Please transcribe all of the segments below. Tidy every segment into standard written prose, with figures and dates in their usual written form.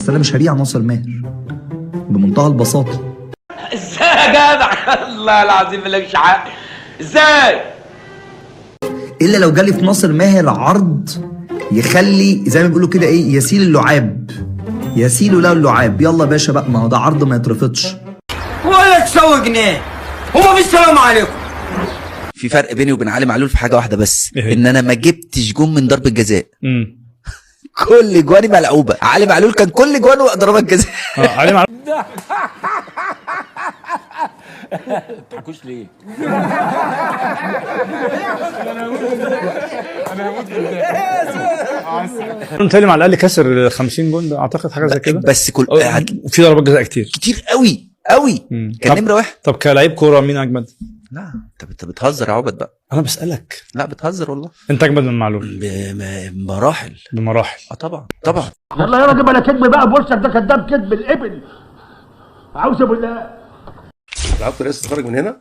بس انا مش هبيع ناصر ماهر بمنتهى البساطه. ازاي يا جدع؟ الله العظيم مالكش حق. ازاي؟ الا لو جالي في ناصر ماهر عرض يخلي زي ما بيقولوا كده ايه، يسيل اللعاب، يسيل له اللعاب. يلا يا باشا بقى، ما هو ده عرض ما يترفضش. ولا تسوي جنيه وما فيش سلام عليكم. في فرق بيني وبين علي معلول في حاجه واحده بس، ان انا ما جبتش جون من ضربه جزاء. كل جواني ملعوبه. علي معلول كان كل جوانه ضربات جزاء. علي معلول تضحكوش ليه؟ متهيألي على الاقل كسر 50 جون اعتقد، حاجه زي كده. بس كل في ضربات جزاء كتير قوي قوي. كان نمره واحد. طب كلاعب كوره مين اجمد؟ لا انت بتهزر يا عبد بقى. انا بسالك. لا بتهزر والله. انت اجمد من معلول بمراحل. طبعا. يلا يا راجل بلا كذب بقى، بوشك ده كداب كذب الابل. اعوذ بالله. العقد لسه اتخرج من هنا.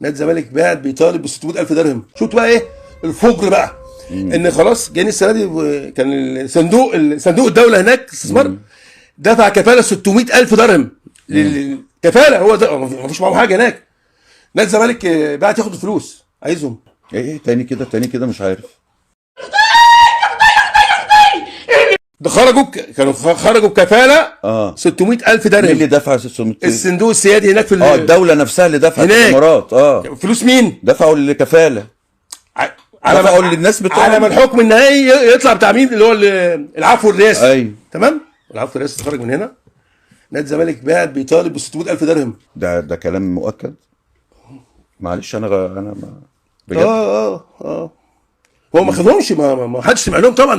نادي الزمالك بعد بيطالب ب 600,000 درهم. شفت بقى ايه الفجر بقى؟ ان خلاص جايين السنه دي، كان صندوق الدوله هناك استثمار دفع كفاله 600,000 درهم. كفاله، هو ده ما فيش معاهم حاجه هناك. نادي الزمالك بعت ياخد الفلوس عايزهم. ايه تاني كده مش عارف. ده كانوا خرجوا بكفاله 600,000 درهم. مين اللي دفع 600؟ الصندوق السيادي هناك في الدوله نفسها اللي دفعت في الامارات. فلوس مين؟ دفعوا للكفاله. دفعوا للناس بتوع على ما الحكم النهائي يطلع بتاع مين، اللي هو العفو الرئاسي. ايوه تمام. العفو الرئاسي اتخرج من هنا. نادي الزمالك بعد بيطالب ب 600,000 درهم. ده كلام مؤكد. معلش انا ما بجد. هو ما خدهمش، ما حدش سمع لهم طبعا.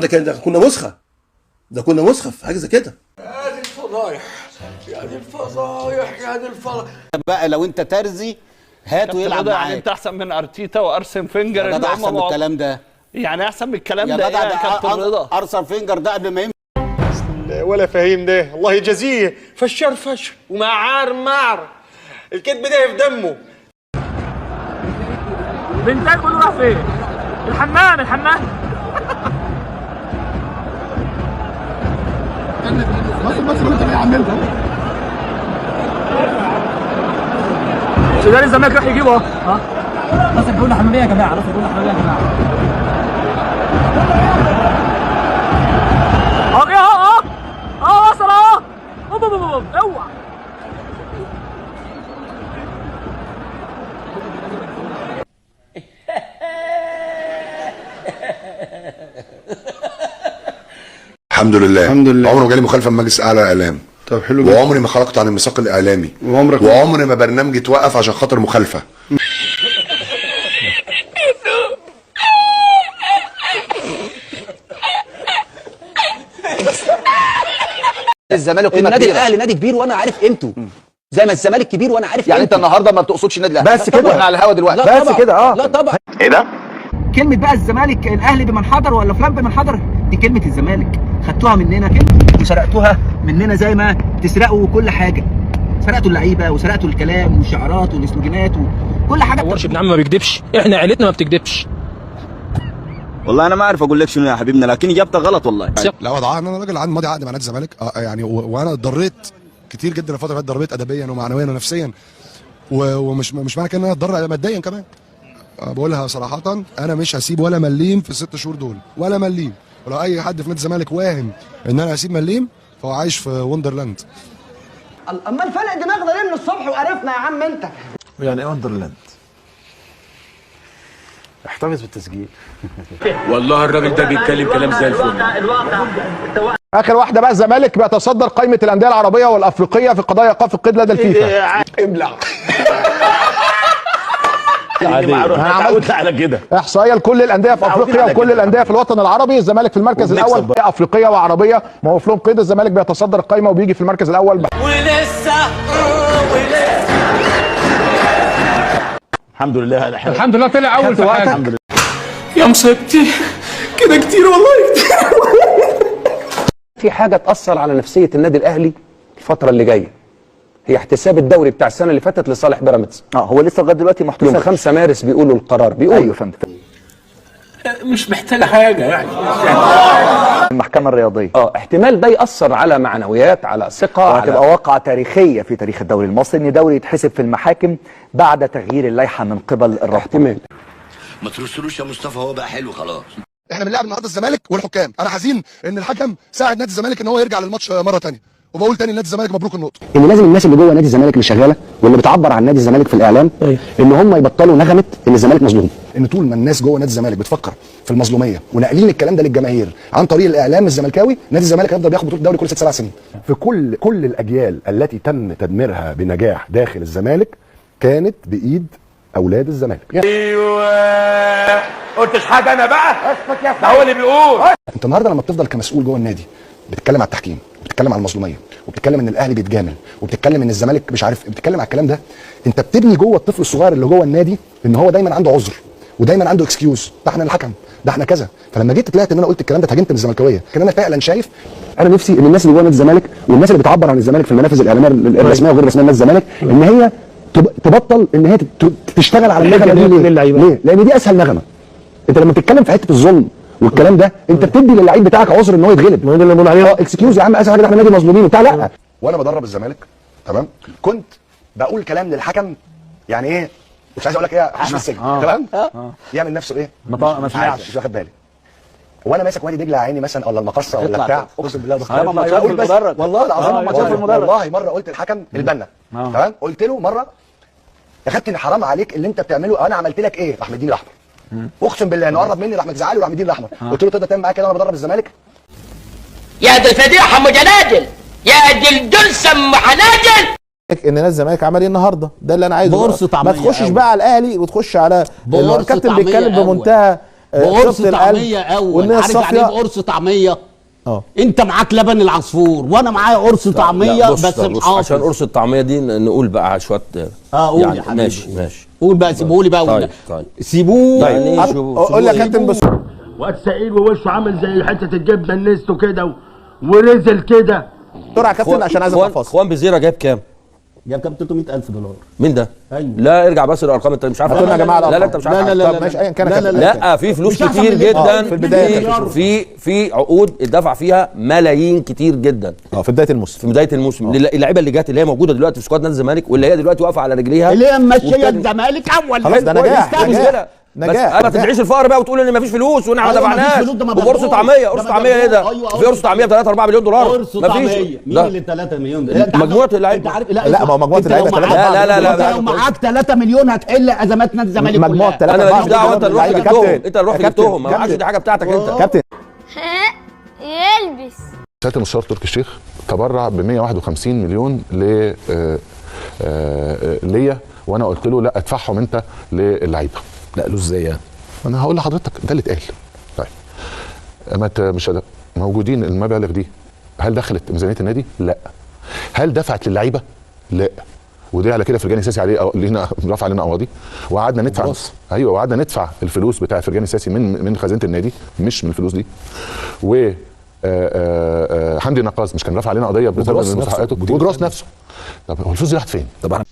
ده كنا مسخه في حاجه زي كده. يا دي الفضايح. بقى لو انت ترزي هات ويلعب معاك. يعني انت احسن من ارتيتا وارسن فينجر اللي هم احسن من الكلام ده. يعني احسن من الكلام يا ده جدع يا كابتن رضا. ارسن فينجر ده قبل ما يمشي ولا فهيم ده الله يجازيه، فشار ومعار معر. الكذب ده في دمه. بنتك كله راح فين؟ الحمام بس انت اللي عاملها. سيداري الزمالك راح يجيبه اهو. راس الجولة حمامية يا جماعة، اهو وصل اهو. اوعى. الحمد لله عمره ما جالي مخالفه من مجلس اعلى الاعلام. طب حلو جدا. وعمري ما خرجت عن الميثاق الاعلامي، وعمري ما برنامجي اتوقف عشان خاطر مخالفه. الزمالك النادي الاهلي نادي كبير وانا عارف قيمته، زي ما الزمالك كبير وانا عارف يعني انت النهارده ما تقصدش النادي الاهلي بس كده. واحنا على الهوا دلوقتي بس كده. لا طبعا. ايه ده؟ كلمه بقى الزمالك الاهلي بمن حضر ولا فلان بمن حضر، دي كلمه الزمالك. خدتوها مننا كده وسرقتوها مننا زي ما تسرقوا كل حاجه. سرقتوا اللعيبه وسرقتوا الكلام والشعارات والسلوجانات وكل حاجه. ابن عم ما بيكدبش، احنا عيلتنا ما بتكدبش. والله انا ما عارف اقول لك شنو يا حبيبنا، لكن اجابتك غلط والله. لا وضعها انا راجل عندي ماضي عقد مع نادي الزمالك يعني، وانا اتضريت كتير جدا الفتره اللي فاتت، ضريت ادبيا ومعنويا ونفسيا، ومش معنى كده ان انا اتضرر ماديا كمان. بقولها صراحه، انا مش هسيب ولا مليم في ال6 شهور دول، ولا مليم. ولو اي حد في نادي الزمالك واهم ان انا هسيب مليم فهو عايش في وندرلاند. اما الفلق دماغنا ليه من الصبح وقرفنا يا عم انت. يعني ايه وندرلاند؟ احتفظ بالتسجيل. والله الراجل ده بيتكلم كلام زي الفل. اخر واحده بقى، الزمالك بيتصدر قائمه الانديه العربيه والافريقيه في قضايا ايقاف القيد لدى الفيفا. ابلع. انا عملت على كده احصائيه لكل الانديه في افريقيا وكل الانديه في الوطن العربي. الزمالك في المركز الاول، افريقيه وعربيه موقف لهم قيد. الزمالك بيتصدر القائمه وبيجي في المركز الاول. ولسه الحمد لله طلع اول في حاجه. الحمد لله يا مصيبتي كده كتير والله كتير. في حاجه تاثر على نفسيه النادي الاهلي الفتره اللي جايه، هي احتساب الدوري بتاع السنه اللي فاتت لصالح بيراميدز. هو لسه لغايه دلوقتي محتسب. يوم 5 مارس بيقولوا القرار، بيقولوا. ايوه فهمت. مش محتاجه حاجه يعني. المحكمة الرياضية احتمال ده يأثر على معنويات، على ثقة، وهتبقى واقعة تاريخية في تاريخ الدوري المصري ان دوري يتحسب في المحاكم بعد تغيير اللائحة من قبل الرابطة. احتمال. ما ترسلوش يا مصطفى، هو بقى حلو خلاص. احنا بنلعب النهارده الزمالك والحكام، انا حزين ان الحكم ساعد نادي الزمالك ان هو يرجع للماتش مره ثانيه، وبقول تاني لنادي الزمالك مبروك النقطه. ان لازم الناس اللي جوه نادي الزمالك اللي شغاله واللي بتعبر عن نادي الزمالك في الاعلام ان هم يبطلوا نغمه ان الزمالك مظلوم. ان طول ما الناس جوه نادي الزمالك بتفكر في المظلوميه وناقلين الكلام ده للجماهير عن طريق الاعلام الزملكاوي، نادي الزمالك هيفضل بياخد بطوله الدوري كل 6 7 سنين. في كل الاجيال التي تم تدميرها بنجاح داخل الزمالك كانت بايد اولاد الزمالك. ايوه قلتش حاجه انا بقى، اسكت يا ده هو اللي بيقول. انت النهارده لما بتفضل كمسؤول جوه النادي بتتكلم على التحكيم، وبتتكلم على المظلوميه، وبتتكلم ان الاهلي بيتجامل، وبتتكلم ان الزمالك مش عارف، بتتكلم على الكلام ده، انت بتبني جوه الطفل الصغير اللي جوه النادي ان هو دايما عنده عذر ودايما عنده اكسكيوز، ده احنا الحكم، ده احنا كذا. فلما جيت طلعت ان انا قلت الكلام ده اتهاجمت من الزملكاويه، لكن انا فعلا شايف، انا نفسي ان الناس اللي جوه نادي الزمالك والناس اللي بتعبر عن الزمالك في المنافذ الاعلاميه الرسميه وغير الرسميه لنادي الزمالك ان هي تبطل ان هي تشتغل على النغمه دي. ليه؟ لان دي اسهل نغمه. انت لما بتتكلم في حته الظلم والكلام ده انت بتدي للعيب بتاعك عذر ان هو يتغلب. ما ده اللي بنقول عليه اكسكيوز يا عم، اسهل حاجه احنا نادي مظلومين وبتاع. لا، وانا بدرب الزمالك تمام كنت بقول كلام للحكم يعني ايه، مش عايز اقول لك ايه، مش في السجن تمام، يعمل نفسه ايه، ما سمعش، مش واخد بالي. وانا ماسك وادي دجله عيني مثلا ولا المقصه ولا بتاع، اقسم بالله والله العظيم والله مره قلت الحكم البنا تمام، قلت له مره يا كابتن حرام عليك اللي انت بتعمله، انا عملت لك ايه؟ راح مديني الاحمر. اقسم بالله انه قرب مني راح مزعلي وراح مديني الاحمر. قلت له تقدر تعمل معايا كده وانا بدرب الزمالك؟ يا دي الفضيحه ام جناجل، يا دي الجلسم حناجل. ان نادي الزمالك عمل ايه النهارده؟ ده اللي انا عايزه. بورص طعميه، ما تخشش بقى على الاهلي وتخش على الكابتن بيتكلم بمنتهى بقرص طعميه اول. عارف يعني ايه قرص طعميه؟ انت معاك لبن العصفور وانا معايا قرص طعميه بس محافظ. عشان قرص الطعميه دي نقول بقى شويه قول يعني يا حبيبي. ماشي قول بقى، سيبوه لي بقى. طيب سيبوه. يعني قول لي يا كابتن بس. واد سعيد ووشه عامل زي حته الجبنه النستو كده ونزل كده بسرعه يا كابتن عشان عايز اطلع اخوان بزيره جاب كام؟ جاب كام؟ $300,000. مين ده؟ ايوه. لا ارجع بس الارقام، انت مش عارف. قلنا يا جماعه لا انت مش عارف. لا ماشي ايا كان. لا في فلوس كتير جدا في البدايه، في عقود اتدفع فيها ملايين كتير جدا في بدايه الموسم. في بدايه الموسم اللعيبه اللي جت اللي هي موجوده دلوقتي في سكواد نادي الزمالك واللي هي دلوقتي واقفه على رجليها اللي هي ماشيه الزمالك اول. خلاص ده نجاح. نجاح. ما تدعيش الفقر بقى وتقول ان مفيش فلوس وان احنا ما دفعناش. وقرص طعميه، قرص طعميه ايه ده؟ في قرص طعميه ب 3 4 مليون دولار. قرص طعميه مين اللي 3 مليون ده؟ مجموعه اللعيبه. لا ما هو مجموعه اللعيبه لا لو معاك 3 مليون هتحل ازمات نادي الزمالك كلها. مجموعه 3 انا ماليش دعوه، انت اللي رحت جبتهم، انت اللي رحت جبتهم، ما عادش دي حاجه بتاعتك انت. كابتن يلبس. سياده المستشار تركي الشيخ تبرع ب 151 مليون ليا، وانا قلت له لا ادفعهم انت للعيبه. لا له ازاي يعني؟ انا هقول لحضرتك ده اللي اتقال. طيب مش موجودين المبالغ دي، هل دخلت ميزانيه النادي؟ لا. هل دفعت للعيبه؟ لا. ودي على كده فرجاني الساسي عليه لينا رفع علينا قواضي وقعدنا ندفع. ايوه وقعدنا ندفع الفلوس بتاعه فرجاني الساسي من خزينه النادي مش من الفلوس دي. و حمدي نقاز مش كان رفع علينا قضيه بسبب مستحقاته وجراس نفسه. طب هو الفلوس دي راحت فين؟ طبعا